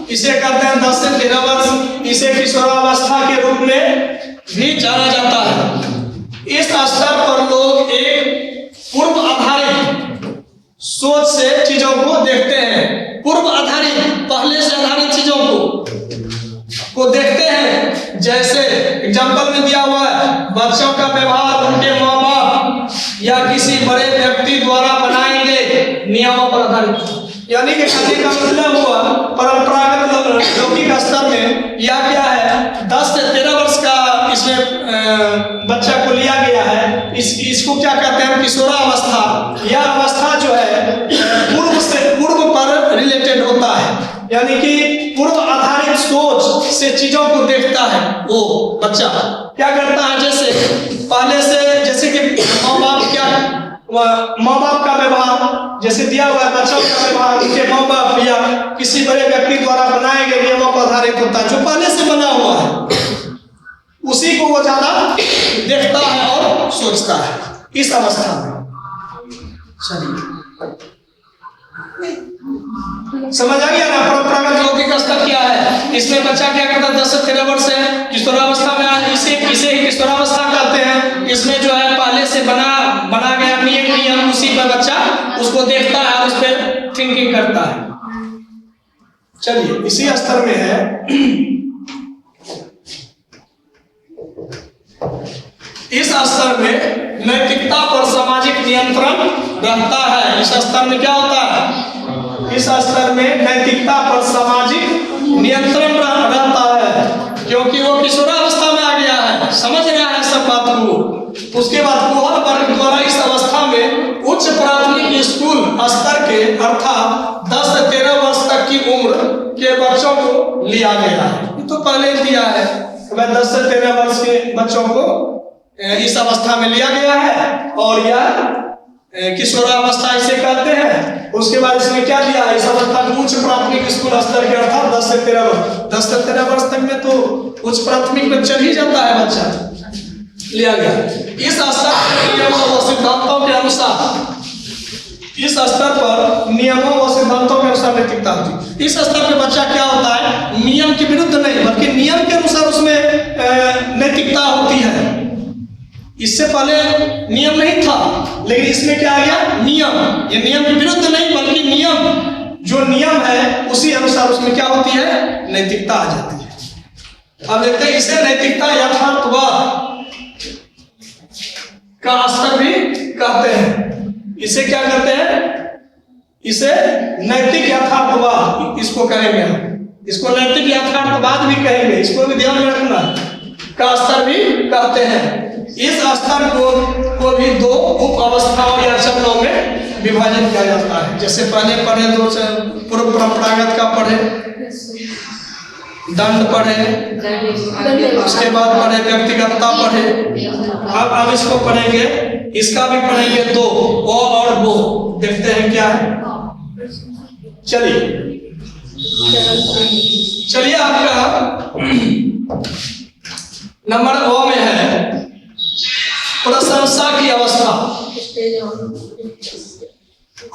इसे कहते हैं 10 से 13 वर्ष। इसे किशोरावस्था के रूप में भी जाना जाता है। इस स्तर पर लोग एक पूर्व आधारित सोच से चीजों को देखते हैं। पूर्व आधारित, पहले से आधारित चीजों को देखते हैं। जैसे एग्जाम्पल में दिया हुआ है, बच्चों का व्यवहार उनके माँ बाप या किसी बड़े व्यक्ति द्वारा बनाए गए नियमों पर आधारित। यानी कि कहने का मतलब हुआ परंपरागत लौकिक स्तर में या क्या है, 10 से 13 वर्ष का इसमें बच्चा को लिया गया है। इसको क्या कहते हैं, किशोरावस्था। यह अवस्था जो है पूर्व पर रिलेटेड होता है, यानी कि पूर्व आधारित सोच से चीजों को देखता है। वो बच्चा क्या करता है, जैसे पहले से, जैसे कि माँ बाप का व्यवहार जैसे दिया हुआ है, बच्चों का व्यवहार उनके माँ बाप या किसी बड़े व्यक्ति द्वारा बनाए गए नियमों पर आधारित होता है, जो पहले से बना हुआ है। उसी को वो ज्यादा देखता है और सोचता है इस अवस्था में। चलिए समझ आ गया ना परंपरागत लौकिक स्तर क्या है। इसमें बच्चा क्या करता है, 10 से 13 वर्ष है, किशोरावस्था में इसे ही किशोरावस्था कहते हैं। इसमें जो है पहले से बना गया नियम, उसी पर बच्चा उसको देखता है, उस पर थिंकिंग करता है। चलिए इसी स्तर में है इस स्तर में नैतिकता पर सामाजिक नियंत्रण रहता है। इस स्तर में क्या होता है, इस स्तर में नैतिकता पर सामाजिक नियंत्रण रहता है, क्योंकि वो किशोरावस्था में आ गया है, समझ रहा है सब बात को। उसके बाद कोहन वर्ग द्वारा इस अवस्था में उच्च प्राथमिक स्कूल स्तर के अर्थात 10 से 13 वर्ष तक की उम्र के बच्चों को लिया गया है। ये तो पहले दिया है, 10 से 13 वर्ष के बच्चों को इस अवस्था में लिया गया है, और यह किशोरावस्था इसे कहते हैं। उसके बाद इसमें क्या दिया है, इस अवस्था में उच्च प्राथमिक स्कूल स्तर के अर्थात 10 से 13 वर्ष। 10 से 13 वर्ष तक में तो उच्च प्राथमिक में चल ही जाता है बच्चा, लिया गया। इस स्तर पर नियमों व सिद्धांतों के अनुसार, इस स्तर पर नियमों व सिद्धांतों के अनुसार नैतिकता होती है। इस स्तर पे बच्चा क्या होता है, नियम के विरुद्ध नहीं बल्कि नियम के अनुसार उसमें नैतिकता होती है। इससे पहले नियम नहीं था, लेकिन इसमें क्या आ गया, नियम। ये नियम के विरुद्ध नहीं बल्कि नियम, जो नियम है उसी अनुसार उसमें क्या होती है, नैतिकता आ जाती है। अब देखते हैं इसे नैतिकता यथार्थवाद का स्तर भी कहते हैं। इसे क्या कहते हैं, इसे नैतिक यथार्थवाद इसको कहेंगे हम, इसको नैतिक यथार्थवाद भी कहेंगे, इसको भी ध्यान में रखना, का स्तर भी कहते हैं। इस स्तर को भी 2 उप अवस्थाओं या चरणों में विभाजित किया जाता है। जैसे पहले पढ़े तो पूर्व परंपरागत का पढ़े, दंड पढ़े, उसके बाद पढ़े व्यक्तिगतता पढ़े। अब इसको पढ़ेंगे, इसका भी पढ़ेंगे 2 और 2। देखते हैं क्या है। चलिए आपका नंबर O में है प्रशंसा की अवस्था,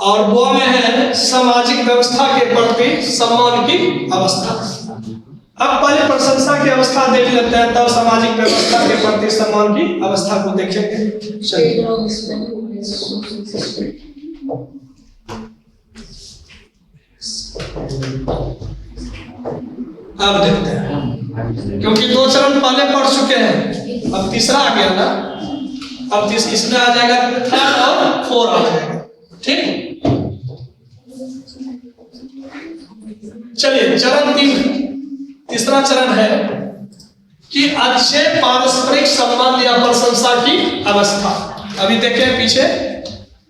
और वो में है सामाजिक व्यवस्था के प्रति सम्मान की अवस्था। अब पहले प्रशंसा की अवस्था देख लेते हैं, तब सामाजिक व्यवस्था के प्रति सम्मान की अवस्था को देखेंगे। चलिए अब देखते हैं, क्योंकि 2 चरण पहले पढ़ चुके हैं, अब तीसरा आ गया ना। अब इसमें आ जाएगा 3rd और 4 आ जाएगा, ठीक। चलिए चरण 3, तीसरा चरण है कि अच्छे पारस्परिक संबंध या प्रशंसा की अवस्था। अभी देखें पीछे,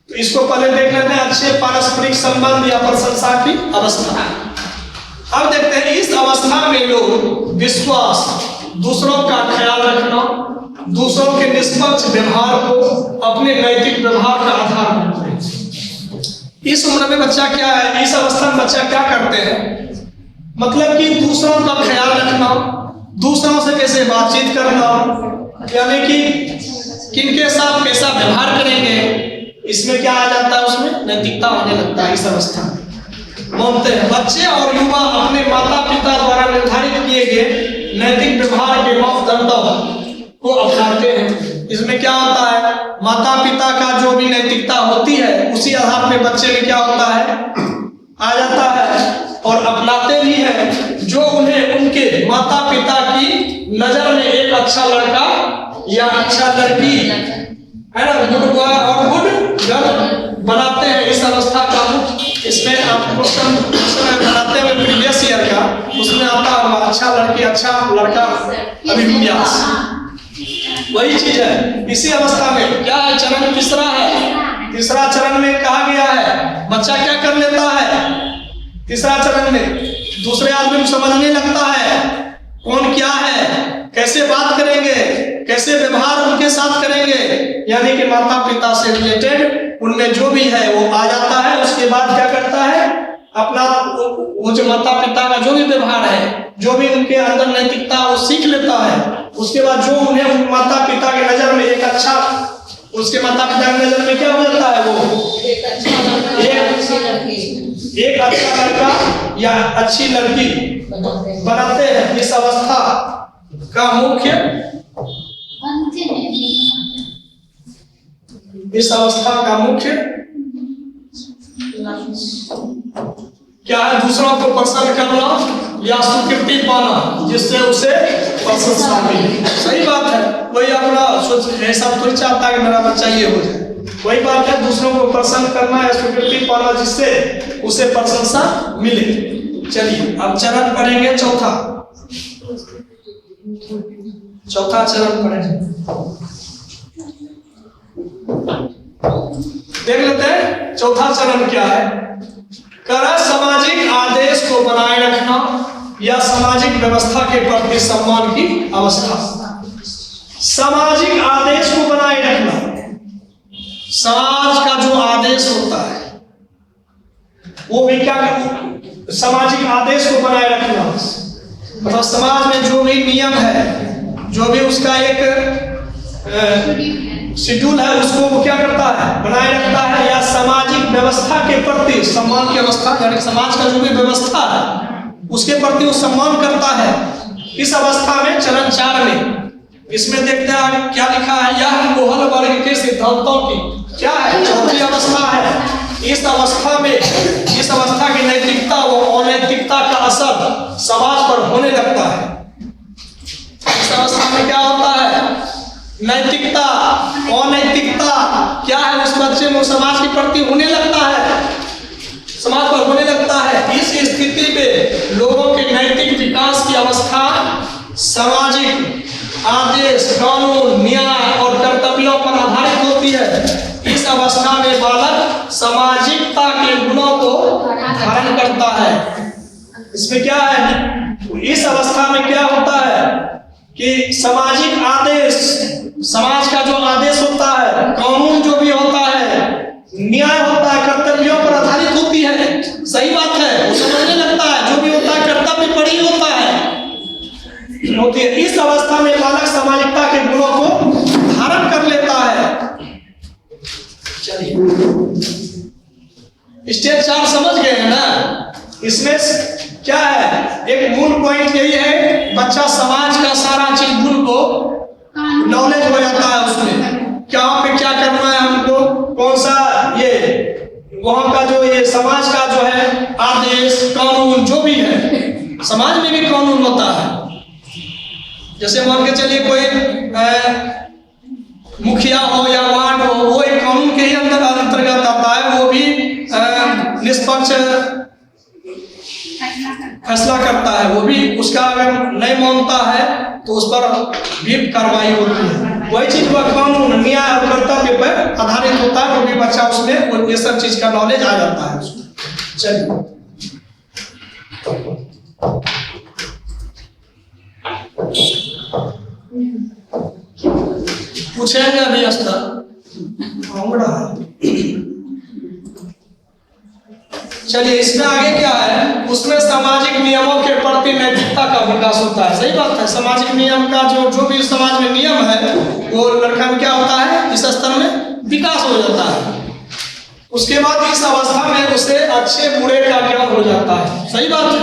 तो इसको पहले देख लेते हैं, अच्छे पारस्परिक संबंध या प्रशंसा की अवस्था। अब देखते हैं इस अवस्था में लोग विश्वास, दूसरों का ख्याल रखना, दूसरों के निष्पक्ष व्यवहार को अपने नैतिक व्यवहार का आधार मानते हैं। इस उम्र में बच्चा क्या है, इस अवस्था में बच्चा क्या करते हैं, मतलब कि दूसरों का ख्याल रखना, दूसरों से कैसे बातचीत करना, यानी कि किनके साथ कैसा व्यवहार करेंगे, इसमें क्या आ जाता है, उसमें नैतिकता होने लगता है इस अवस्था में। मानते हैं। बच्चे और युवा अपने माता पिता द्वारा निर्धारित किए गए नैतिक व्यवहार के मापदंडों को अपनाते हैं। इसमें क्या होता है, माता पिता का जो भी नैतिकता होती है उसी आधार पे बच्चे में क्या होता है, आ जाता है और अपनाते भी हैं। जो उन्हें उनके माता पिता की नजर में एक अच्छा लड़का या अच्छा लड़की है ना, गुड बॉय और गुड गर्ल बनाते हैं। इस अवस्था का इसमें आप क्वेश्चन बनाते हैं प्रीवियस ईयर का, उसमें आता है अच्छा लड़की अच्छा लड़का अभिविन्यास, वही चीज है। इसी अवस्था में क्या है, चरण तीसरा है। तीसरा चरण में कहा गया है बच्चा क्या कर लेता है, तीसरा चरण में दूसरे आदमी को समझने लगता है कौन क्या है, कैसे बात करेंगे, कैसे व्यवहार उनके साथ करेंगे, यानी कि माता पिता से रिलेटेड उनमें जो भी है वो आ जाता है। उसके बाद क्या करता है, अपना वो जो माता पिता का जो भी व्यवहार है, जो भी उनके अंदर नैतिकता वो सीख लेता है। उसके बाद जो उन्हें माता पिता की नजर में एक अच्छा, उसके माता पिता की नजर में क्या हो जाता है, वो एक अच्छा लड़का या अच्छी लड़की बनाते हैं। इस अवस्था का मुख्य, इस अवस्था का मुख्य क्या है, दूसरों को प्रसन्न करना या स्वीकृति पाना जिससे उसे प्रशंसा मिले। सही बात है, वही अपना सोच ऐसा थोड़ी चाहता है कि मेरा बच्चा ये हो जाए, वही बात है, दूसरों को प्रसन्न करना या स्वीकृति पाना जिससे उसे प्रशंसा मिले। चलिए अब चरण पढ़ेंगे चौथा, चौथा चरण पढ़ेंगे, देख लेते हैं चौथा चरण क्या है। कर सामाजिक आदेश को बनाए रखना या सामाजिक व्यवस्था के प्रति सम्मान की अवस्था। सामाजिक आदेश को बनाए रखना, समाज का जो आदेश होता है वो भी क्या, सामाजिक आदेश को बनाए रखना मतलब समाज में जो भी नियम है, जो भी उसका एक शेड्यूल है, उसको वो क्या करता है, बनाए रखता है। या सामाजिक व्यवस्था के प्रति सम्मान की अवस्था, यानी समाज का जो भी व्यवस्था है उसके प्रति वो सम्मान करता है। इस अवस्था में चरण 4 में इसमें देखते हैं क्या लिखा है, यह मोहन वर्ग के सिद्धांतों की क्या है, चौथी अवस्था है। इस अवस्था में, इस अवस्था की नैतिकता व अनैतिकता का असर समाज पर होने लगता है। इस अवस्था में क्या होता है, नैतिकता अनैतिकता क्या है उस बच्चे में समाज के प्रति होने लगता है, समाज पर होने लगता है। इस स्थिति में लोगों के नैतिक विकास की अवस्था सामाजिक आदेश, कानून, न्याय और कर्तव्यों पर आधारित होती है। इस अवस्था में बालक सामाजिकता के गुणों को धारण करता है। इसमें क्या है, इस अवस्था में क्या होता है कि सामाजिक आदेश, समाज का जो आदेश होता है, कानून जो भी होता है, न्याय होता है, कर्तव्यों पर आधारित होती है। सही बात है, वो समझने लगता है, जो भी होता है कर्तव्य पर ही होता है, होती है। इस अवस्था में बालक सामाजिकता के गुणों को धारण कर लेता है। चलिए स्टेज 4 समझ गए हैं ना। इसमें क्या है, एक मूल पॉइंट यही है, बच्चा समाज का सारा चीज गुण को नॉलेज हो जाता है, उसमें क्या पे क्या करना है हमको, कौन सा ये वहां का जो ये समाज का जो है आदेश, कानून जो भी है, समाज में भी कानून होता है। जैसे मान के चलिए कोई मुखिया हो या वार्ड हो, वो एक कानून के ही अंतर्गत आता है, वो भी निष्पक्ष फैसला करता है। वो भी उसका अगर नहीं मानता है तो उस पर भी कार्रवाई होती है। वही चीज वह कानून, न्याय और कर्तव्य पर आधारित होता है, वो भी बच्चा उसमें ये सब चीज का नॉलेज आ जाता है उसमें। चलिए पूछेंगे अभी स्तर चलिए इसमें आगे क्या है, उसमें सामाजिक नियमों के प्रति नैतिकता का विकास होता है। सही बात है, सामाजिक नियम का जो भी समाज में नियम है वो लड़का में क्या होता है, इस स्तर में विकास हो जाता है। उसके बाद इस अवस्था में उसे अच्छे बुरे का ज्ञान हो जाता है। सही बात है।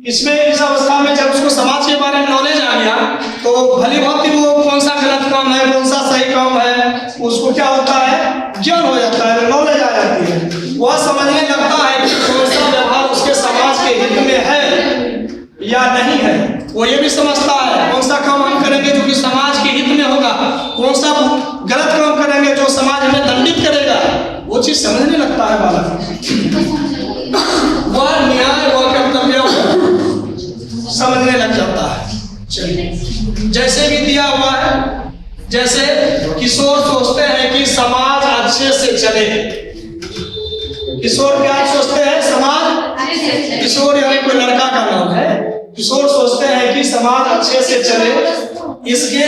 इसमें इस अवस्था में जब उसको समाज के बारे में नॉलेज आ गया तो भली भांति वो कौन सा गलत काम है, कौन सा सही काम है, उसको क्या होता है, ज्ञान हो जाता है, नॉलेज आ जाती है। वह समझने लगता है कि कौन सा व्यवहार उसके समाज के हित में है या नहीं है। वो ये भी समझता है कौन सा काम हम करेंगे जो कि समाज के हित में होगा, कौन सा गलत काम करेंगे जो समाज हमें दंडित करेगा, वो चीज समझने लगता है बालक। वह न्याय वह कर्तव्य समझने लग जाता है। चलिए, जैसे भी दिया हुआ है, जैसे किशोर सोचते हैं कि समाज अच्छे से चले। किशोर क्या सोचते हैं, समाज, किशोर यानी कोई लड़का का नाम है। किशोर सोचते हैं कि समाज अच्छे से चले, इसके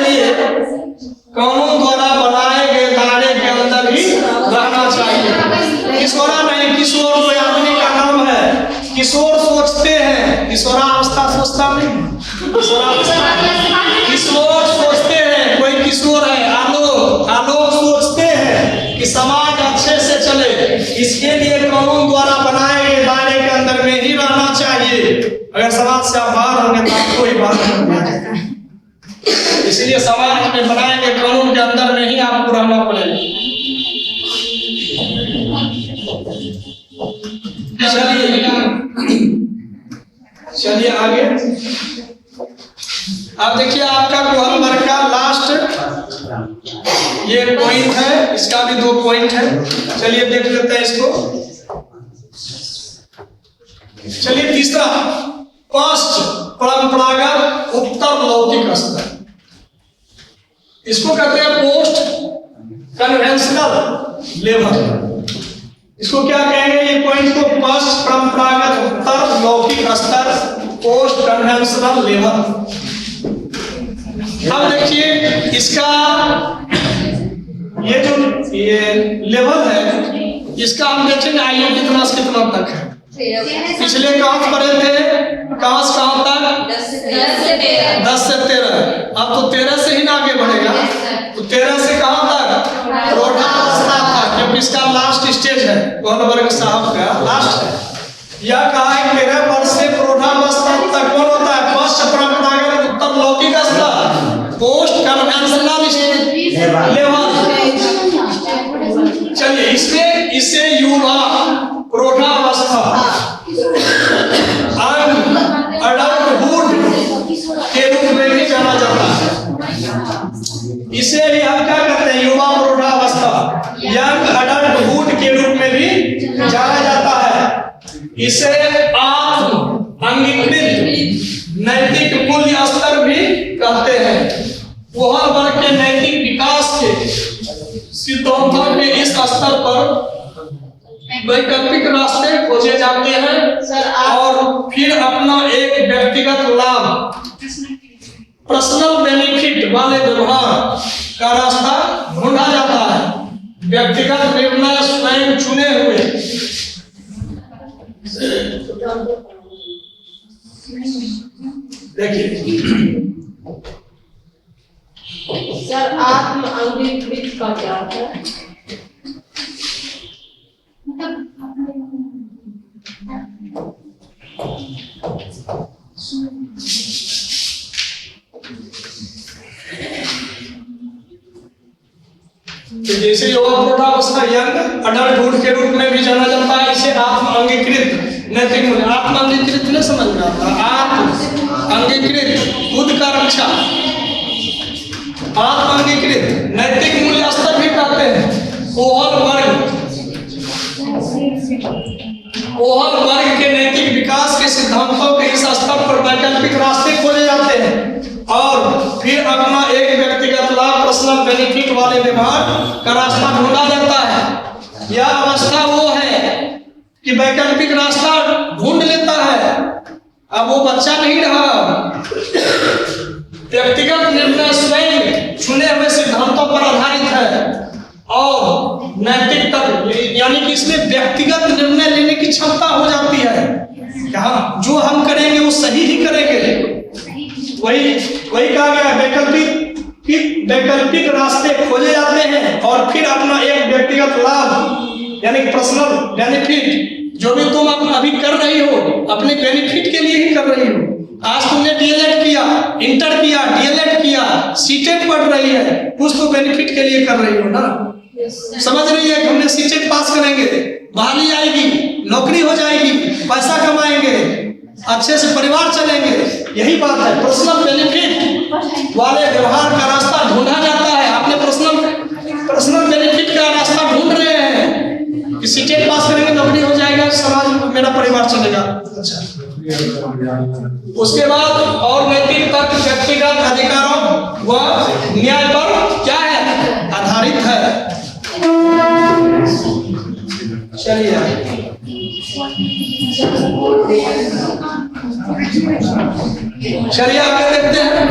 लिए कानून द्वारा बनाए गए दायरे के अंदर ही रहना चाहिए। किशोरा नहीं, किशोर कोई आदमी का नाम है। किशोर सोचते हैं, किशोरावस्था सोचता नहीं, किशोर सोचते हैं, कोई किशोर है आलोक सोचते हैं कि समाज अच्छे से चले, इसके लिए कानून द्वारा बनाए गए दायरे के अंदर में ही रहना चाहिए। अगर समाज से आप बाहर होंगे तो आपको ही बाहर कर दिया जाएगा। इसलिए समाज में बनाए गए कानून के अंदर में ही आपको रहना पड़ेगा। चलिए आगे। अब देखिए आपका कोहल वर्ग का लास्ट ये पॉइंट है, इसका भी 2 पॉइंट है। चलिए देख लेते हैं इसको। चलिए तीसरा, पास्ट परंपरागत उत्तर लौकिक स्तर, इसको कहते हैं पोस्ट कन्वेंशनल लेवल। इसको क्या कहेंगे, ये पॉइंट को पास्ट परंपरागत उत्तर लौकिक स्तर, पोस्ट कन्वेंशनल लेवल। अब देखिए इसका ये लेवल है, इसका हम देखेंगे आयु कितना से कितना तक है। पिछले कहाँ पढ़े थे, कहाँ से कहाँ तक, 10 से 13। अब तो 13 से ही ना आगे बढ़ेगा, तो 13 से कहाँ तक, प्रौढ़ावस्था था, क्योंकि इसका लास्ट स्टेज है, कोहल वर्ग साहब का लास्ट है। यह कहा है 13 वर्ष से प्रौढ़ावस्था तक कौन होता है, पास्ट परंपरागत उत्तर लौकिक स्तर, पोस्ट कन्वेंशनल लेवल। चलिए इसमें इसे युवा प्रौढ़ावस्था अडल्टहुड के रूप में भी जाना जाता है। इसे भी हम क्या कहते हैं, युवा प्रौढ़ावस्था, यंग अडल्टहुड के रूप में भी जाना जाता है। इसे आत्म अंगीकृत नैतिक मूल्य स्तर भी कहते हैं। कोहल वर्ग के नैतिक विकास के सिद्धांतों के इस स्तर पर वैकल्पिक रास्ते खोजे जाते हैं और फिर अपना एक व्यक्तिगत लाभ, पर्सनल बेनिफिट वाले व्यवहार का रास्ता ढूंढा जाता है। व्यक्तिगत निर्णय स्वयं चुने हुए, देखिए सर आत्म अंगीकृत का क्या है? तो जैसे युवा प्रौढ़ावस्था यंग अडल्टहुड के रूप में भी जाना जाता है, इसे आत्म अंगीकृत नैतिक मूल्य, आत्म अंगीकृत नहीं समझ में आता, आत्म अंगीकृत खुद का रक्षा, आत्म अंगीकृत नैतिक मूल्य स्तर भी कहते हैं। कोहल वर्ग के नैतिक विकास के सिद्धांतों के इस स्तर पर वैकल्पिक रास्ते खोजे जाते हैं और फिर अपना एक व्यक्तिगत लाभ, पर्सनल बेनिफिट वाले व्यवहार का रास्ता ढूंढा जाता है। यह अवस्था वो है कि वैकल्पिक रास्ता ढूंढ लेता है, अब वो बच्चा नहीं रहा, व्यक्तिगत निर्णय स्वयं चुने हुए सिद्धांतों पर आधारित है और नैतिक तत्व, यानी कि इसमें व्यक्तिगत निर्णय लेने की क्षमता हो जाती है। क्या जो हम करेंगे वो सही ही करेंगे, वही कहा गया, वैकल्पिक रास्ते खोजे जाते हैं और फिर अपना एक व्यक्तिगत लाभ यानी पर्सनल बेनिफिट, जो भी तुम अभी कर रही हो अपने बेनिफिट के लिए ही कर रही हो। आज तुमने डीएलएड किया, इंटर किया, डीएलएड किया, सीटेट पढ़ रही है, कुछ तो बेनिफिट के लिए कर रही हो ना। समझ रही है कि हमने सीटेट पास करेंगे, बहाली आएगी, नौकरी हो जाएगी, पैसा कमाएंगे, अच्छे से परिवार चलेंगे, यही बात है। पर्सनल बेनिफिट वाले व्यवहार का रास्ता ढूंढा जाता है। आपने पर्सनल बेनिफिट का रास्ता ढूंढ रहे हैं कि सीटेट पास करेंगे, नौकरी हो जाएगा, समाज में मेरा परिवार चलेगा। अच्छा, उसके बाद और नैतिक तर्क व्यक्तिगत अधिकारों व न्याय पर क्या है, आधारित है। चलिए आगे देखते हैं।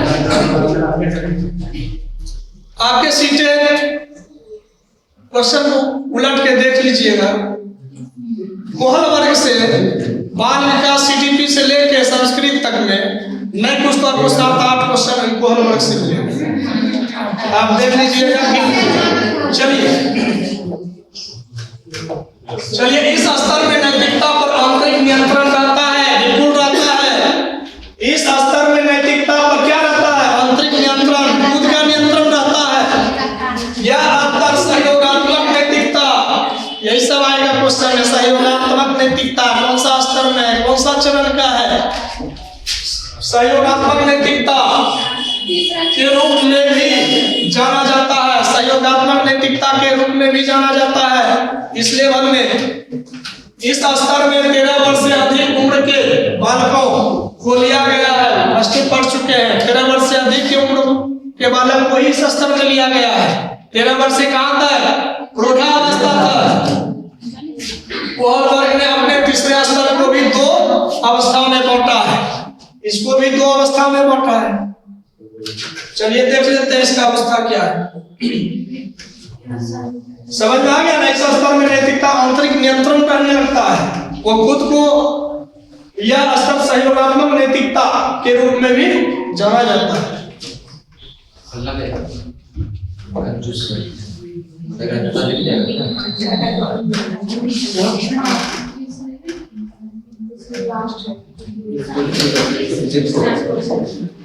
आपके सीटें क्वेश्चन को उलट के देख लीजिएगा। मोहल वर्ग से बाल विकास सीडीपी से लेके संस्कृत तक में मैं कुछ तो आपको 7-8 क्वेश्चन मोहल वर्ग से मिले, आप देख लीजिएगा। चलिए इस स्तर में नैतिकता पर आंतरिक नियंत्रण रहता है, बिल्कुल रहता है। इस स्तर में नैतिकता पर क्या रहता है, आंतरिक नियंत्रण, खुद का नियंत्रण रहता है। यह अंतर सहयोगात्मक नैतिकता, यही सब आएगा क्वेश्चन में। सहयोगात्मक नैतिकता कौन सा स्तर में है, कौन सा चरण का है? सहयोगात्मक नैतिकता के रूप में भी जाना जाता है, सहयोगात्मक नैतिकता के रूप में भी जाना जाता है। इस लेवल में, इस स्तर में 13 वर्ष से अधिक उम्र के बालकों को लिया गया है। फर्स्ट पढ़ चुके हैं, 13 वर्ष से अधिक की उम्र के बालक को इस स्तर में लिया गया है। 13 वर्ष से कहां तक, प्रौढ़ावस्था तक। मोहल वर्ग ने अपने तीसरे स्तर को भी 2 अवस्थाओं में बांटा है, इसको भी 2 अवस्था में बांटा है। चलिए देख लेते हैं इसका अवस्था क्या है। समझ में आ गया ना। इस स्तर में नैतिकता आंतरिक नियंत्रण करने लगता है, वो खुद को यह स्तर सहयोगात्मक नैतिकता के रूप में भी जाना जाता है।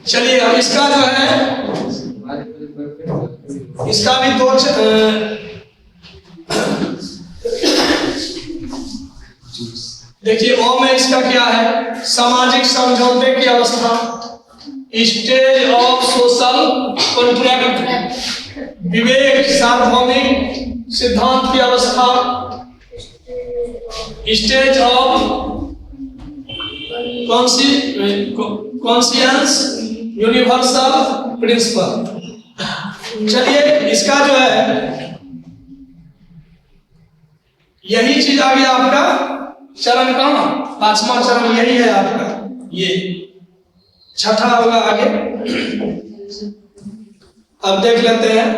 चलिए अब इसका जो है, इसका भी 2 देखिए ओ में इसका क्या है, सामाजिक समझौते की अवस्था, स्टेज ऑफ सोशल कॉन्ट्रैक्ट, विवेक सार्वभौमिक सिद्धांत की अवस्था, stage of conscience universal principle. चलिए इसका जो है, यही चीज आ गया आपका चरण कहां, 5वां चरण यही है आपका, ये 6ठा होगा आगे। अब देख लेते हैं,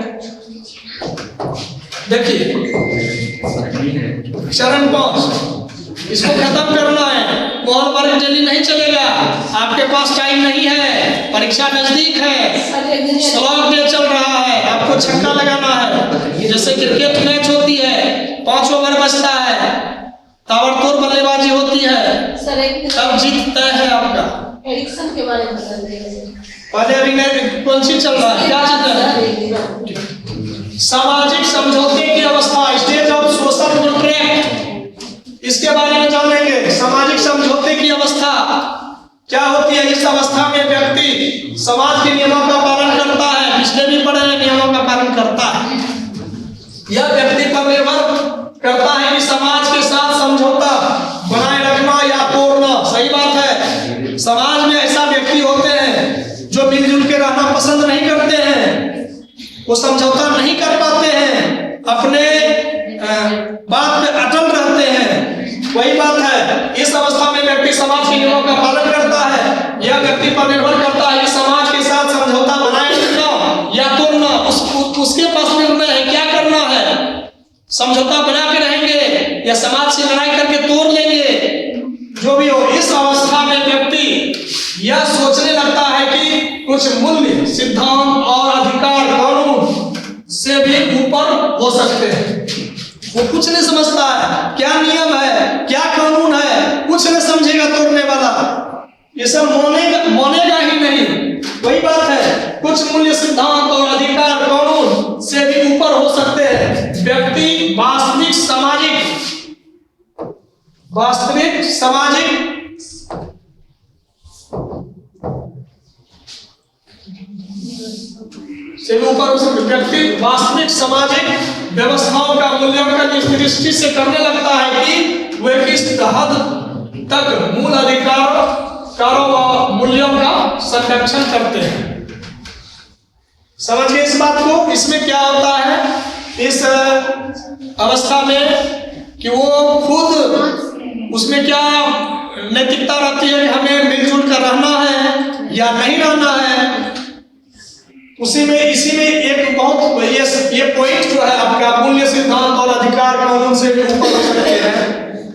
देखिए चरण 5, इसको खत्म करना है। मोहल वर्ग डेली नहीं चलेगा, आपके पास टाइम नहीं है, परीक्षा नजदीक है, स्लॉग डे चल रहा है, आपको छक्का लगाना है। जैसे क्रिकेट मैच होती है, 5 ओवर बचता है, ताबड़तोड़ बल्लेबाजी होती है, तब जीत तय है आपका। एडिक्शन के बारे में बता दीजिए। पहले अभी नहीं, कौन सी चल रहा है, क्या चल रहा है? सामाजिक समझौते की अवस्था, स्टेज ऑफ सोशल कॉन्ट्रैक्ट, इसके बारे में जानेंगे। सामाजिक समझौते की अवस्था क्या होती है? इस अवस्था में व्यक्ति समाज के नियमों का पालन करता है, पिछले भी पढ़े हैं, नियमों का पालन करता है। यह व्यक्ति पर निर्भर करता है कि समाज के साथ समझौता बनाए रखना या तोड़ना। सही बात है, समाज में ऐसा व्यक्ति होते हैं जो मिलजुल के रहना पसंद नहीं करते हैं, वो समझौता नहीं कर पाते हैं, अपने बात पे अटल रहते हैं। वही बात है, इस अवस्था में व्यक्ति समाज के नियमों का पालन करता है। यह व्यक्ति पर निर्भर करता है कि समाज के साथ समझौता बनाए रखना या तोड़ना, उसके पास निर्णय है क्या करना है। समझौता बना के रहेंगे या समाज से लड़ाई करके तोड़ लेंगे, जो भी हो। इस अवस्था में व्यक्ति यह सोचने लगता है कि कुछ मूल्य, सिद्धांत और अधिकार कानून से भी ऊपर हो सकते हैं। वो कुछ नहीं समझता है, क्या नियम है, क्या कानून है, कुछ नहीं समझेगा तोड़ने वाला। ये सब मानेगा ही नहीं। वही बात है, कुछ मूल्य सिद्धांत और अधिकार कानून से भी ऊपर हो सकते हैं। व्यक्ति वास्तविक सामाजिक से भी ऊपर हो सकते। व्यक्ति वास्तविक सामाजिक व्यवस्थाओं का मूल्यांकन इस दृष्टि से करने लगता है कि वे किस हद तक मूल अधिकारों व मूल्यों का संरक्षण करते हैं। समझ गए इस बात को? इसमें क्या होता है इस अवस्था में कि वो खुद उसमें क्या नैतिकता रहती है कि हमें मिलजुल कर रहना है या नहीं रहना है। इसी में एक बहुत ये पॉइंट जो है आपका मूल्य सिद्धांत और अधिकार कानून से भी ऊपर हो सकते हैं।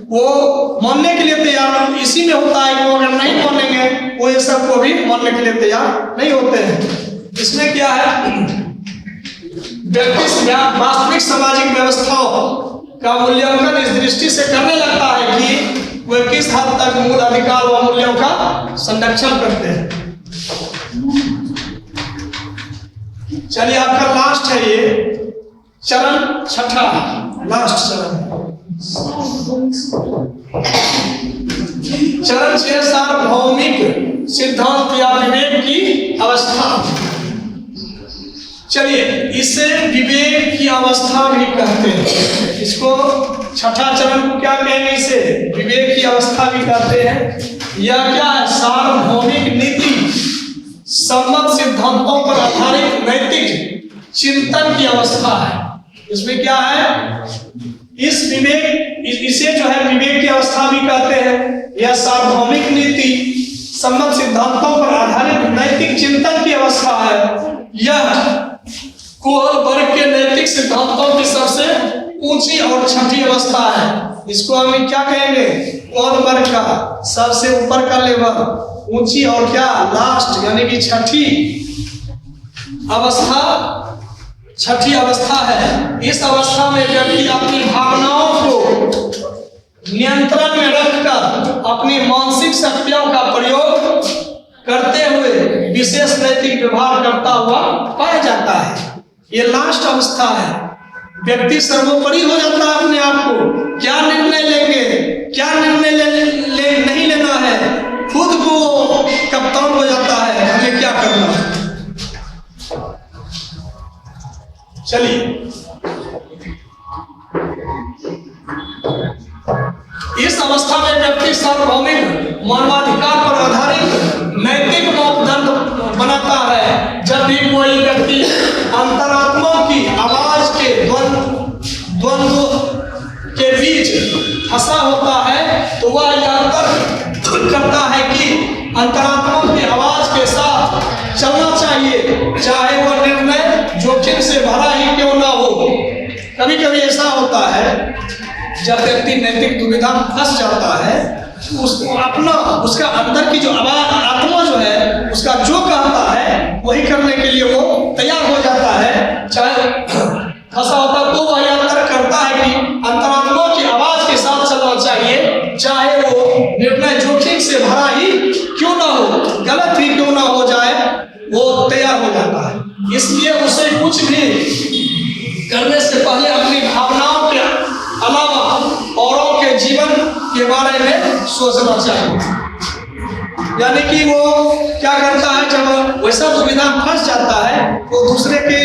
वो मानने के लिए तैयार इसी में होता है कि वो अगर नहीं मानेंगे वो ये सब को भी मानने के लिए तैयार नहीं होते हैं। इसमें क्या है, व्यक्ति वास्तविक सामाजिक व्यवस्थाओं का मूल्यांकन इस दृष्टि से करने लगता है कि वह किस हद तक मूल अधिकार व मूल्यों का संरक्षण करते हैं। चलिए आपका लास्ट है ये चरण छठा, लास्ट चरण 6 सार्वभौमिक सिद्धांत या विवेक की अवस्था। चलिए इसे विवेक की अवस्था भी कहते हैं। इसको छठा चरण को क्या कहेंगे? इसे विवेक की अवस्था भी कहते हैं। यह क्या है? सार्वभौमिक नीति सम्मत सिद्धांतों पर आधारित नैतिक चिंतन की अवस्था है। इसमें क्या है, इसे जो है विवेक की अवस्था भी कहते हैं। यह सार्वभौमिक नीति सम्मत सिद्धांतों पर आधारित नैतिक चिंतन की अवस्था है। यह कोहल वर्ग के नैतिक सिद्धांतों की सबसे ऊंची और छठी अवस्था है। इसको हम क्या कहेंगे? कोहल वर्ग का सबसे ऊपर का लेवल, ऊंची और क्या लास्ट यानी कि छठी अवस्था है। इस अवस्था में व्यक्ति अपनी भावनाओं को नियंत्रण में रखकर अपनी मानसिक शक्तियों का प्रयोग करते हुए विशेष नैतिक व्यवहार करता हुआ पाया जाता है। ये लास्ट अवस्था है। व्यक्ति सर्वोपरि हो जाता है अपने आप को, क्या निर्णय लेंगे, क्या निर्णय नहीं लेना है, खुद को कप्तान हो जाता है हमें क्या करना है। चलिए इस अवस्था में व्यक्ति सार्वभौमिक मानवाधिकार पर आधारित नैतिक मापदंड बनाता है। जब भी कोई व्यक्ति अंतरात्मा की आवाज के द्वंद्व के बीच फंसा होता है तो वह यह तर्क करता है कि अंतरात्मा की आवाज के साथ चलना चाहिए, चाहे वह निर्णय जोखिम से भरा ही क्यों ना हो। कभी कभी ऐसा होता है जब व्यक्ति नैतिक दुविधा में फंस जाता है, उसका अंदर की जो आत्मा जो है उसका जो कहता है वही करने के लिए वो तैयार हो जाता है। चाहे फंसा होता तो वही अंतर करता है कि अंतरात्मा की आवाज के साथ चलना चाहिए, चाहे वो निर्णय जोखिम से भरा ही क्यों ना हो, गलत ही क्यों ना हो जाए, वो तैयार हो जाता है। इसलिए उसे कुछ भी करने से पहले अपनी भावनाओं के अलावा औरों के जीवन के बारे में सोचना चाहिए। यानी कि वो क्या करता है, जब वैसा दुविधा फंस जाता है वो दूसरे के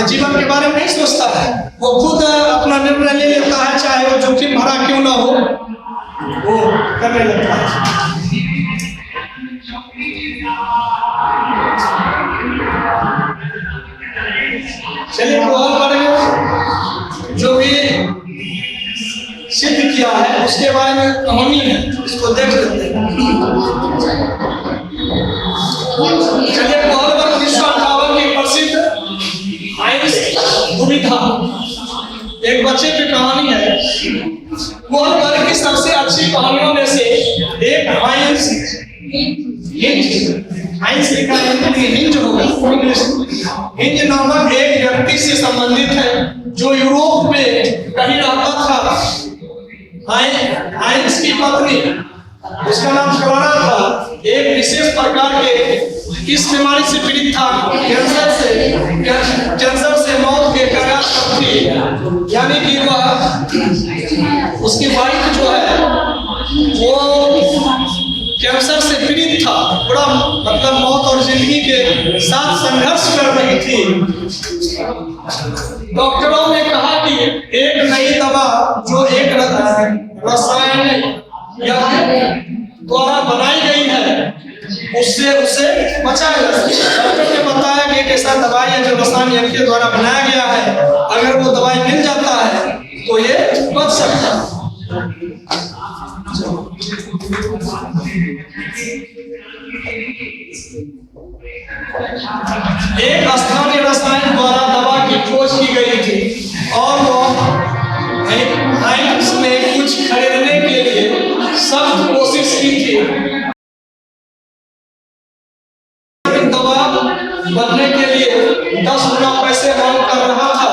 जीवन के बारे में नहीं सोचता है, वो खुद अपना निर्णय ले लेता है, चाहे वो जोखिम भरा क्यों ना हो, वो करने लगता है। चलिए कोहल वर्ग जो भी सिद्ध किया है उसके बारे में कहानी है, इसको देख लेते हैं। चलिए कोहल वर्ग 1958 की प्रसिद्ध आइंस दुविधा एक बच्चे की कहानी है। कोहल वर्ग की सबसे अच्छी कहानियों में से एक आइंस लिखा है, हिंज होगा इंग्लिश। हिंज नामक एक व्यक्ति से संबंधित है जो यूरोप में कहीं हाइंस की पत्नी, उसका नाम क्लारा था, एक विशेष प्रकार के इस बीमारी से पीड़ित था, कैंसर से मौत के कगार पर थी। यानी कि वह, उसकी वाइफ जो है वो कैंसर से पीड़ित था, बड़ा मतलब मौत और जिंदगी के साथ संघर्ष कर रही थी। डॉक्टरों ने कहा कि एक नई दवा जो एक रसायन द्वारा बनाई गई है उससे उसे बचाया जा सकता है। डॉक्टर ने बताया कि एक ऐसा दवाई है जो रसायन यंत्र के द्वारा बनाया गया है, अगर वो दवाई मिल जाता है तो ये बच सकता है। एक स्थानीय रसायन द्वारा दवा की खोज की गई थी और वो हाइंस ने कुछ खरीदने के लिए सख्त कोशिश की थी। दवा बनने के लिए 10 गुना पैसे मांग कर रहा था।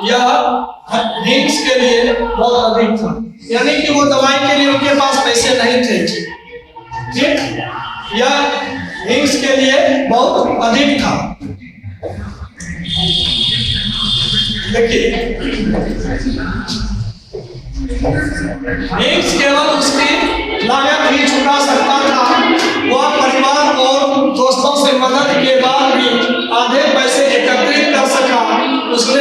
यह हिंस के लिए बहुत अधिक था, यानी कि वो दवाई के लिए उनके पास पैसे नहीं थे। ठीक, यह हिंस के लिए बहुत अधिक था। देखिए, हिंस केवल उसकी लागत ही चुका सकता था। वह परिवार और दोस्तों से मदद के बाद भी आधे पैसे एकत्रित कर सका। उसने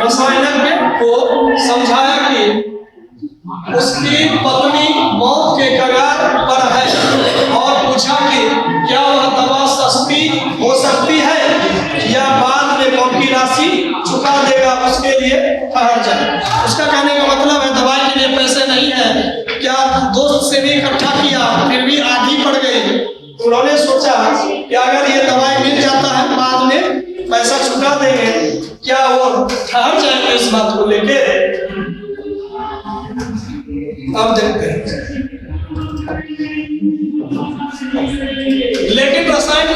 रसायनज्ञ को समझाया कि उसकी पत्नी मौत के कगार पर है और पूछा कि क्या वह दवा सस्ती हो सकती है या बाद में बाकी राशि चुका देगा, उसके लिए ठहर जाए। उसका कहने का मतलब है दवाई के लिए पैसे नहीं है, क्या दोस्त से भी इकट्ठा किया फिर भी आधी पड़ गई। उन्होंने सोचा कि अगर ये दवाई मिल जाता है बाद में पैसा चुका देंगे, क्या वो ठहर जाएंगे इस बात को लेके। अब देखते हैं। लेकिन रसायन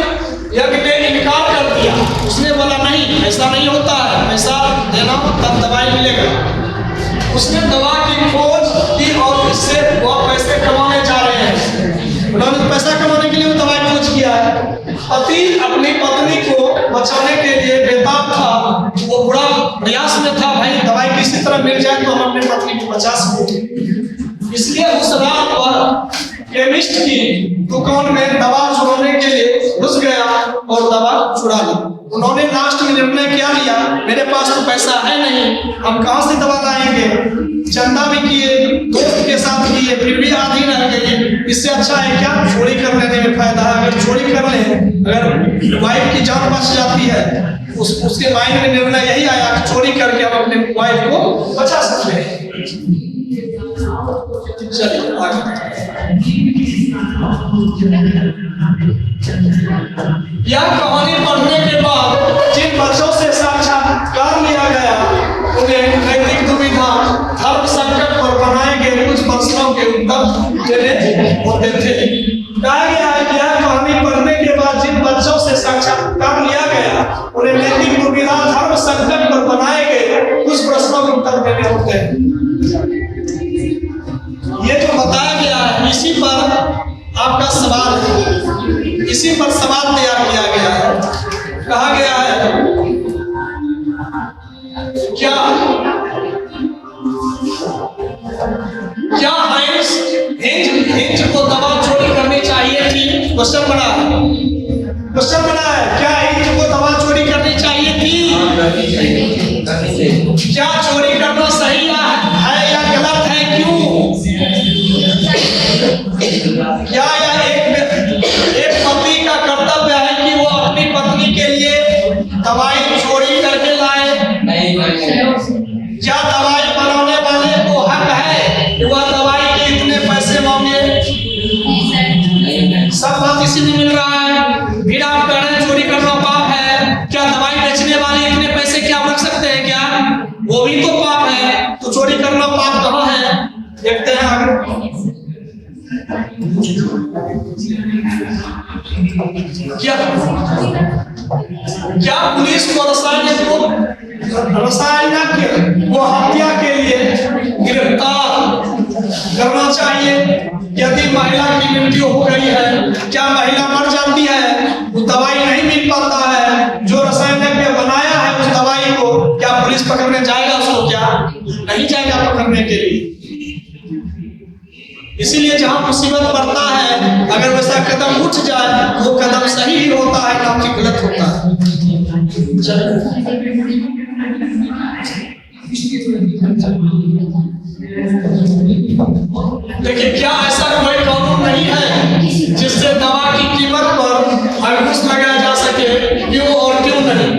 यज्ञ ने इनकार कर दिया। उसने बोला नहीं, ऐसा नहीं होता है, पैसा देना तब दवाई मिलेगा। उसने दवा की खोज की और इससे वह पैसे कमाने जा रहे हैं। उन्होंने पैसा कमाने के लिए वो दवाई खोज किया है। पति अपनी पत्नी को बचाने के लिए बेताब था, वो बड़ा प्रयास में था, भाई दवाई किसी तरह मिल जाए तो हम अपनी पत्नी को बचा सकें। इसलिए उस रात वह केमिस्ट की दुकान में दवा चुराने के लिए घुस गया और दवा चुरा ली। उन्होंने लास्ट में निर्णय क्या लिया, मेरे पास तो पैसा है नहीं, हम कहां से दवा लाएंगे। चंदा भी किए, दोस्त के साथ किए, फिर भी आधी रह गई। इससे अच्छा है क्या चोरी कर लेने में फायदा है। अगर चोरी कर ले, अगर वाइफ की जान बच जाती है, उसके माइंड में निर्णय यही आया कि चोरी करके हम अपने वाइफ को बचा सकते हैं। चलिए आगे। यह कहानी पढ़ने के बाद जिन बच्चों से साक्षात्कार लिया गया उन्हें नैतिक दुविधा, धर्म संकट पर बनाए गए कुछ प्रश्नों के उत्तर देने होते थे। कहा गया है कि यह कहानी पढ़ने के बाद जिन बच्चों से साक्षात्कार लिया गया उन्हें नैतिक दुविधा, धर्म संकट पर बनाए गए कुछ प्रश्नों के उत्तर देने होते हैं। ये जो बताया गया है इसी पर आपका सवाल है, इसी पर सवाल तैयार किया गया है। कहा गया है क्या हिंज को दवा चोरी करनी चाहिए थी। क्वेश्चन बना है, क्या हिंज को दवा चोरी करनी चाहिए थी। क्या चोरी करना सही है या गलत है, क्यों। क्या यह एक पति का कर्तव्य है कि वो अपनी पत्नी के लिए दवाई चोरी करके लाए। क्या दवाई बनाने वाले को हक है कि वह दवाई के इतने पैसे मांगे। सब बात इसी में मिल रहा है। फिर आप कह रहे हैं चोरी करना पाप है। क्या दवाई बेचने वाले इतने पैसे क्या रख सकते हैं क्या, वो भी तो पाप है। तो चोरी करना पाप कहाँ है, देखते हैं आगे। क्या पुलिस को रसायन को रसायनज्ञ को हत्या के लिए गिरफ्तार करना चाहिए। यदि महिला की मृत्यु हो गई है, क्या महिला मर जाती है? वो दवाई नहीं मिल पाता है, जो रसायनज्ञ बनाया है उस दवाई को, क्या पुलिस पकड़ने जाएगा उसको? क्या नहीं जाएगा पकड़ने के लिए। इसीलिए जहां मुसीबत पड़ता है, अगर वैसा कदम उठ जाए, वो कदम सही ही होता है, ना कि गलत होता है। देखिए, क्या ऐसा कोई कानून नहीं है जिससे दवा की कीमत पर अंकुश लगाया जा सके? क्यों और क्यों नहीं?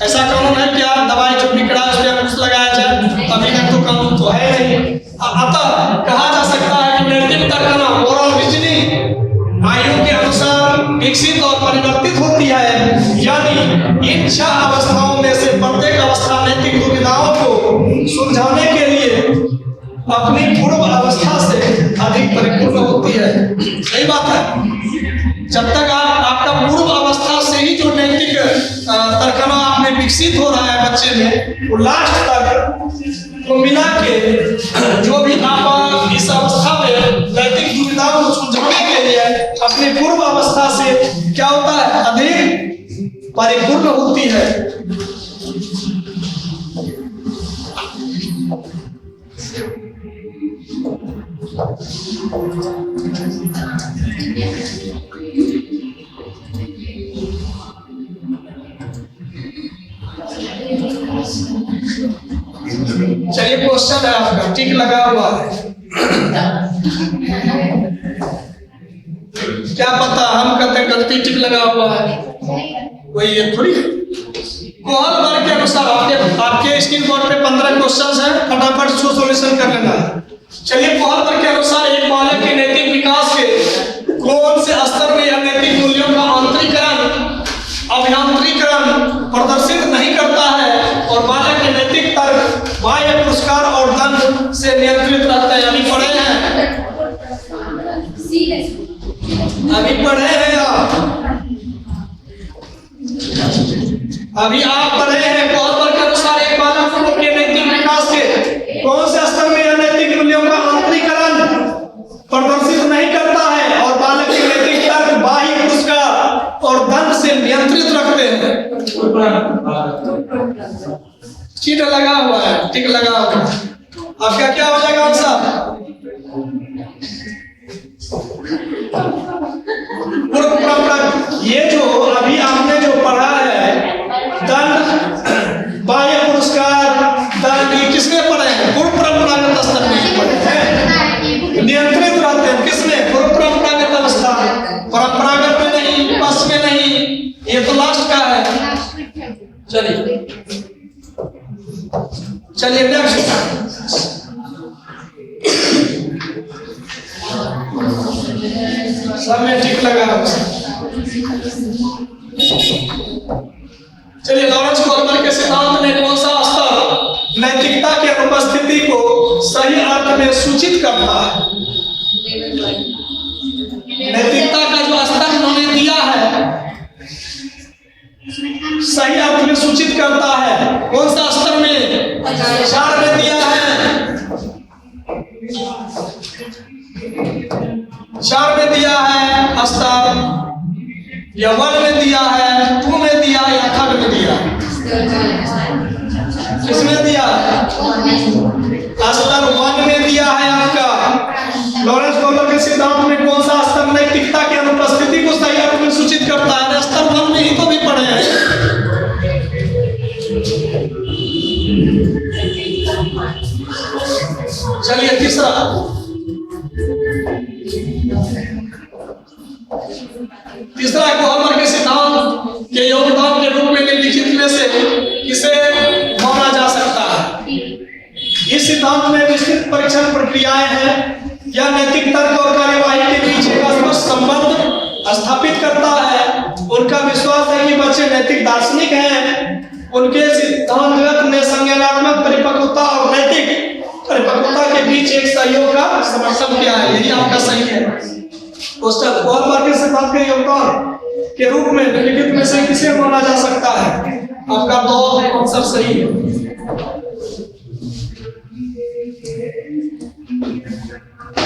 ऐसा कानून है क्या? दवाई जो बिक रहा है उस पर अंकुश लगाया जाए? अभी तक तो कानून तो है नहीं। अतः कहा जा सकता है कि नैतिक तर्कना, मोरल रीजनिंग आयु के अनुसार विकसित और परिवर्तित होती है। यानी इन 6 अवस्थाओं में से प्रत्येक अवस्था नैतिक दुविधाओं को सुलझाने के लिए अपनी पूर्व अवस्था से अधिक परिपूर्ण होती है। सही बात है। जब तक आपका पूर्व अवस्था से ही जो नैतिक तर्कना आप में विकसित हो रहा है बच्चे में, वो लास्ट तक को मिला के जो भी आप इस अवस्था में नैतिक दुविधाओं को सुलझाने के लिए अपनी पूर्व अवस्था से क्या होता है, अधिक परिपूर्ण होती है। चलिए, क्वेश्चन है आपका, टिक लगा हुआ है। क्या पता, हम कहते हैं गलती टिक लगा हुआ है, कोई ये थोड़ी है। कोहल वर्ग के अनुसार आपके स्क्रीन बोर्ड पे 15 क्वेश्चंस हैं, फटाफट से सॉल्यूशन कर लेना है। चलिए, कोहल वर्ग के अनुसार एक बालक के नैतिक विकास के कौन से स्तर में यह नैतिक मूल्यों का आंतरिकरण अभियांत्रिकरण प्रदर्शित नहीं करता है और बालक के नैतिक तर्क बाह्य पुरस्कार और दंड से नियंत्रित रहता है? अभी पढ़े हैं अभी आप पढ़े हैं। कोहल वर्ग के अनुसार एक बालक के नैतिक विकास के कौन से स्तर में यह नैतिक मूल्यों का आंतरिकरण प्रदर्शित नहीं करता है और बालक के नैतिक तर्क बाह्य पुरस्कार और दंड से नियंत्रित रखते हैं? चीट लगा हुआ है, टिक लगा हुआ है। आपका क्या हो जाएगा आंसर? पूर्व परंपरा। ये जो अभी आपने जो पढ़ा है, दंड बाह्य पुरस्कार दंड, किसने पढ़े हैं? पूर्व परंपरागत स्तर में पढ़े हैं। नियंत्रित रहते हैं किसने? पूर्व परंपरागत अवस्था। परंपरागत में नहीं, पश्च में नहीं, ये तो लास्ट का है। चलिए नेक्स्ट। सब में टिक लगा। चलिए, लॉरेंस कोहलर के सिद्धांत में कौन सा स्तर नैतिकता की अनुपस्थिति को सही अर्थ में सूचित करता है? नैतिकता का जो स्तर उन्होंने दिया है सही अर्थ में सूचित करता है, कौन सा स्तर में? 4 में दिया है। 4 में दिया है स्तर, या 1 में दिया है, 2 में दिया है, या 3rd में दिया है? किसमें दिया है? स्तर 1 में दिया है आपका। लॉरेंस कोहलर के सिद्धांत में कौन सा स्तर नैतिकता की अनुपस्थिति को सही अर्थ में सूचित करता है? स्तर 1 में ही तो भी पढ़े हैं। चलिए, तीसरा। कोहलर के सिद्धांत के योगदान के रूप में निम्नलिखित में से किसे माना जा सकता है? इस सिद्धांत में विस्तृत परीक्षण प्रक्रियाएं हैं। यह नैतिक तर्क और कार्यवाही के बीच एक स्पष्ट संबंध स्थापित करता है। उनका विश्वास है कि बच्चे नैतिक दार्शनिक हैं। उनके सिद्धांत ने संज्ञानात्मक परिपक्वता और नैतिक परिपक्वता के बीच एक सहयोग का समर्थन किया है। यही आपका सही है। कोहलर के सिद्धांत के योगदान के रूप में निम्नलिखित में से किसे माना जा सकता है? आपका 2 आंसर सही है।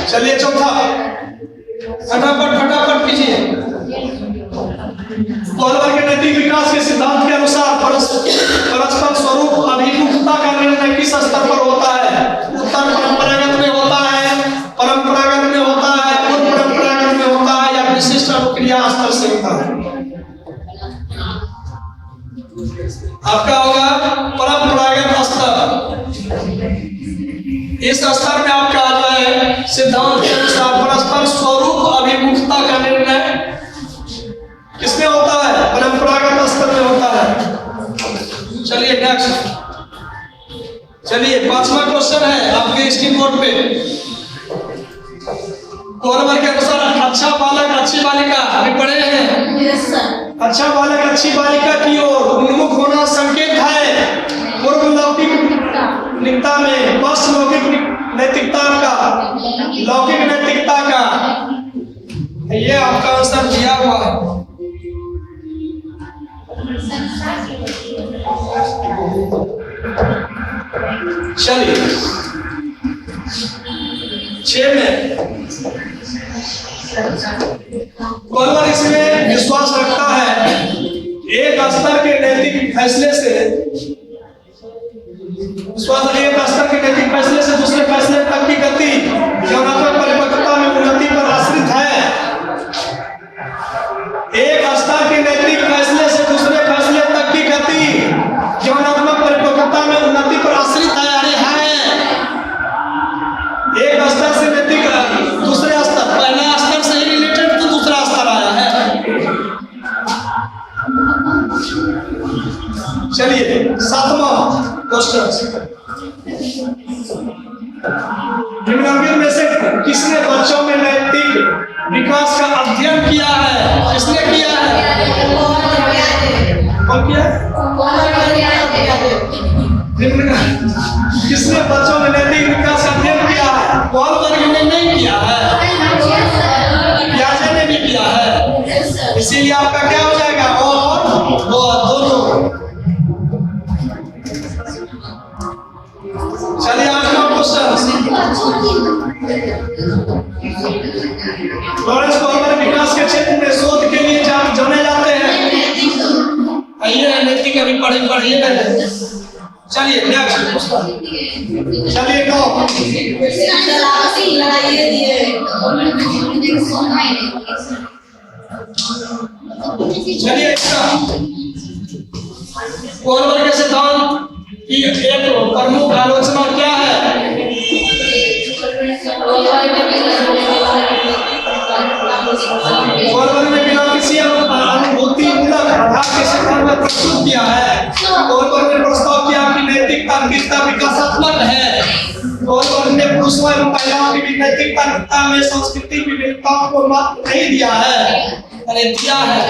चलिए चौथा, फटाफट कीजिए। कोहलर के नैतिक विकास के सिद्धांत के अनुसार परस्पर स्वरूप अभिमुखता का निर्णय किस स्तर पर होता है? उत्तर परंपरागत में होता है, पूर्व परंपरागत में होता है, या विशिष्ट अनुक्रिया स्तर से होता है? आपका होगा परंपरागत स्तर। इस स्तर में आपका आ जाए सिद्धांत के अनुसार परस्पर स्वरूप अभिमुखता का निर्णय किसमें होता है? परंपरागत स्तर में होता है। चलिए नेक्स्ट, चलिए 5वां क्वेश्चन है आपके स्क्रीन बोर्ड पे। कोहलर के अनुसार अच्छा बालक अच्छी बालिका, अभी पढ़े हैं? Yes sir. अच्छा बालक अच्छी बालिका की ओर उन्मुख होना संकेत है पूर्व लौकिकता में पश्च लौकिक नैतिकता का, लौकिक नैतिकता का। ये आपका आंसर दिया हुआ है। चलिए 6 में कोहलर इसमें विश्वास रखता है एक स्तर के नैतिक फैसले से दूसरे फैसले तक की गति भावनात्मक परिपक्वता में उन्नति पर आश्रित है। एक स्तर के नैतिक फैसले से दूसरे फैसले तक की गति भावनात्मक परिपक्वता में उन्नति पर आश्रित है। अरे है, एक स्तर से नैतिक दूसरे स्तर, पहला स्तर से ही रिलेटेड तो दूसरा स्तर आया है। चलिए 7वां क्वेश्चन, निम्नलिखित में से किसने बच्चों में नैतिक विकास का अध्ययन किया है? किसने किया है? कौन किया है? किसने बच्चों में नैतिक विकास का अध्ययन किया है? कोहलर ने नहीं किया है, पियाजे ने भी किया है। इसीलिए आपका क्या हो जाएगा? और दोनों। चलिए 8वां क्वेश्चन, लॉरेंस कोहलर विकास के क्षेत्र में शोध के लिए जाने जाते हैं। आइए नैतिक अभी पढ़िए। चलिए नेक्स्ट, चलिए 9, चलिए कोहलर के सिद्धांत की एक प्रमुख आलोचना क्या है? कोहलर ने बिना किसी अनुभूति मूलक आधार के सिद्धांत में प्रस्तुत किया है। कोहलर ने प्रस्ताव किया कि नैतिकता कितना विकासात्मक है। कोहलर ने पुरुषों एवं महिलाओं की नैतिकता में सांस्कृतिक विविधताओं को महत्व नहीं दिया है, अरे दिया है।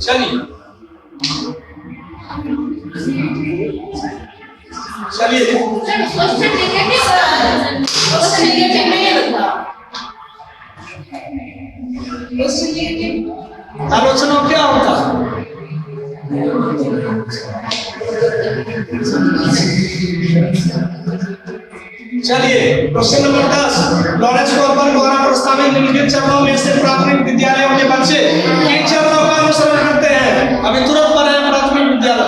चलिए आलोचना क्या होता है? चलिए क्वेश्चन नंबर 10, लॉरेंस कोहलर द्वारा प्रस्तावित निम्नलिखित चरणों में से प्राथमिक विद्यालयों के बच्चे किन चरणों का अनुसरण करते हैं? अभी तुरंत पढ़े प्राथमिक विद्यालय।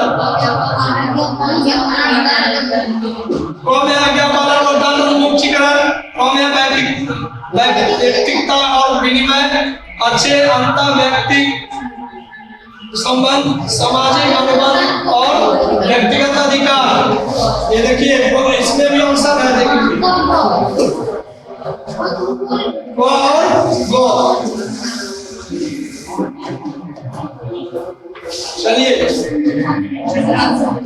आज्ञा पालन और दंड उन्मुखीकरण, व्यक्तिगता और विनिमय, अच्छे अंतर व्यक्ति संबंध, सामाजिक अनुबंध और व्यक्तिगत अधिकार। ये देखिए इसमें भी आंसर है, देखिए गो। चलिए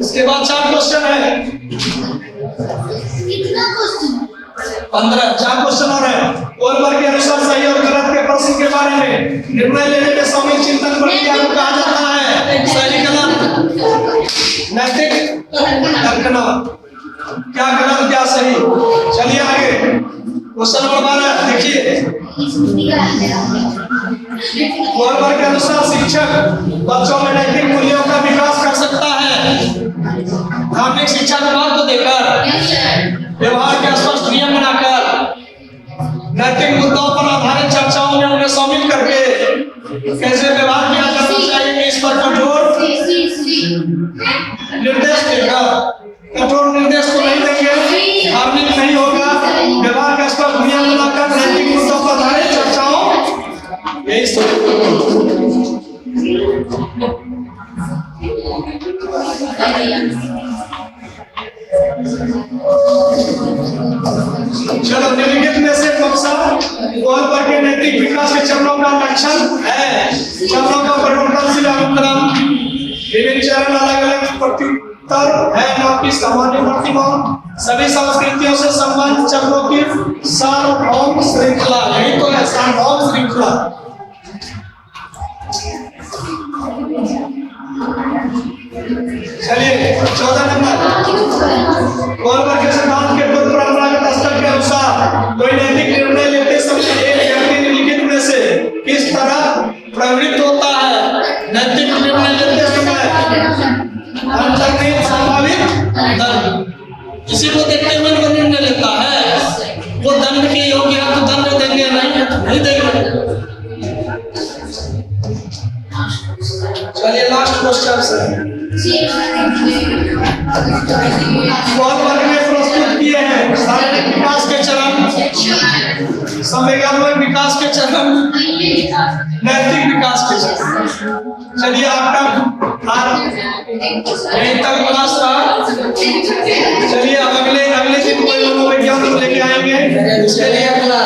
इसके बाद 4 क्वेश्चन है, 15 4 क्वेश्चन और है। कोहलर के अनुसार सही और गलत के प्रश्न के बारे में निर्णय लेने में शामिल चिंतन प्रक्रिया को कहा जाता है सही गलत नैतिक तर्कना। क्या गलत क्या सही? चलिए आगे। क्वेश्चन नंबर 12 देखिए, गोलबर के अनुसार शिक्षक बच्चों में नैतिक मूल्यों का विकास कर सकता है। धार्मिक शिक्षा विभाग को देकर, व्यवहार के स्पष्ट नियम बनाकर, नैतिक मुद्दों पर आधारित चर्चाओं में उन्हें शामिल करके कैसे व्यवहार किया जाना चाहिए, इस पर कठोर निर्देश देगा। कठोर निर्देश तो नहीं देंगे, धार्मिक नहीं होगा, व्यवहार का स्पष्ट नियम बनाकर नैतिक मुद्दों पर आधारित चर्चाओं, यही चलो, निम्नलिखित में से कौन सा गोलबर के नैतिक विकास के चरणों का लक्षण है? चरणों का परिवर्तनशील अनुक्रम, विभिन्न चरण, अलग अलग प्रत्युत्तर है, न कि सामान्य प्रतिमान, सभी संस्कृतियों से संबंध, चरणों की सार्वभौम श्रृंखला, यही तो है सार्वभौम श्रृंखला। चलिए 14 नंबर, गोलबर के सिद्धांत के खुद परंपरागत स्तर के अनुसार कोई नैतिक निर्णय लेते समय एक व्यक्ति निम्नलिखित में से किस तरह प्रवृत्त होता है? नैतिक निर्णय लेते समय अंतर्निहित संभावित दंड, इसी को देखते हुए वो निर्णय लेता है। वो दंड के योग्य है तो दंड देंगे, नहीं देंगे। चलिए लास्ट क्वेश्चन से, गोलबर ने प्रस्तुत किए हैं शारीरिक विकास के चरण, संवेगात्मक विकास के चरण, नैतिक विकास के चरण। चलिए आपका यही तक क्लास रहा। चलिए अब अगले दिन कोई मनोविज्ञान लेके आएंगे। चलिए अगला